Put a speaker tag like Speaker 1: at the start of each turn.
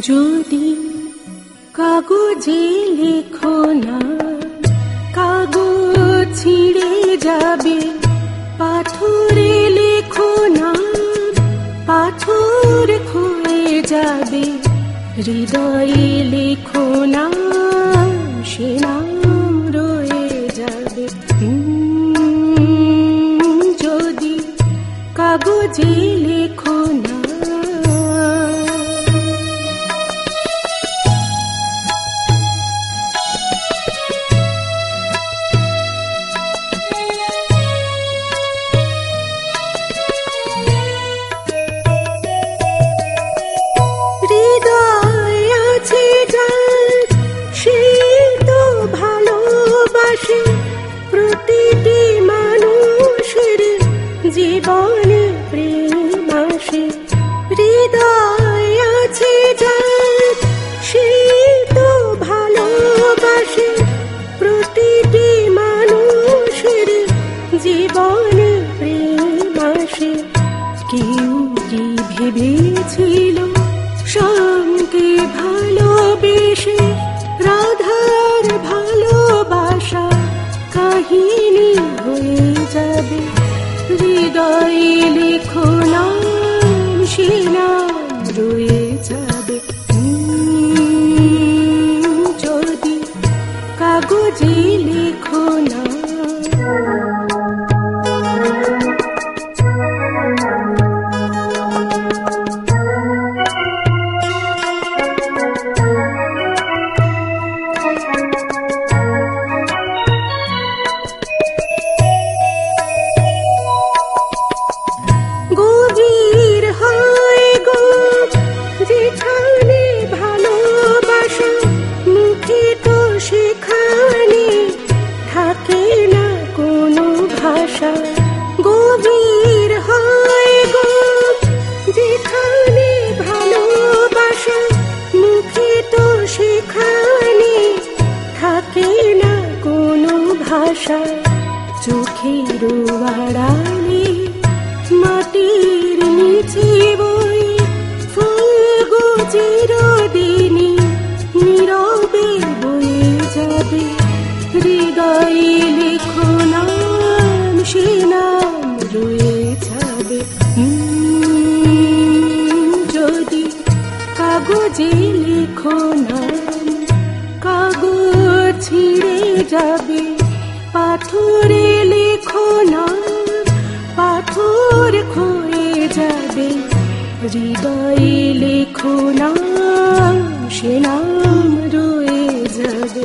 Speaker 1: যদি কাগজে লেখো না, কাগজ ছিঁড়ে যাবে। পাথরে লেখো না, পাথর ক্ষয়ে যাবে। হৃদয়ে লেখো না, সে নাম রয়ে যাবে। যদি কাগজে লেখো না। প্রতিটি মানুষের জীবনে প্রেম আসে। হৃদয় আছে যার, সে তো ভালোবাসে। প্রতিটি মানুষের জীবনে প্রেম আসে। কেউ কি ভেবেছিল শ্যামকে ভালোবেসে রাধার ভালোবাসা কাহিনী হয়ে যাবে। হৃদয়ে লেখো নাম, সে নাম রয়ে যাবে। যদি কাগজে লেখো না। গভীর হয় গো যেখানে ভালোবাসা, মুখে তো সেখানে থাকে না কোনো ভাষা। চোখের আড়ালে মাটির নিচে বই ফুল গো চিরদিনই নীরবে বয়ে যাবে। হৃদয়ে লেখো না, সে নাম রয়ে যাবে। যদি কাগজে লেখো নাম, কাগজ ছিঁড়ে যাবে। পাথরে লেখো না, পাথর ক্ষয়ে যাবে। হৃদয়ে লেখো না, সে নাম রয়ে যাবে।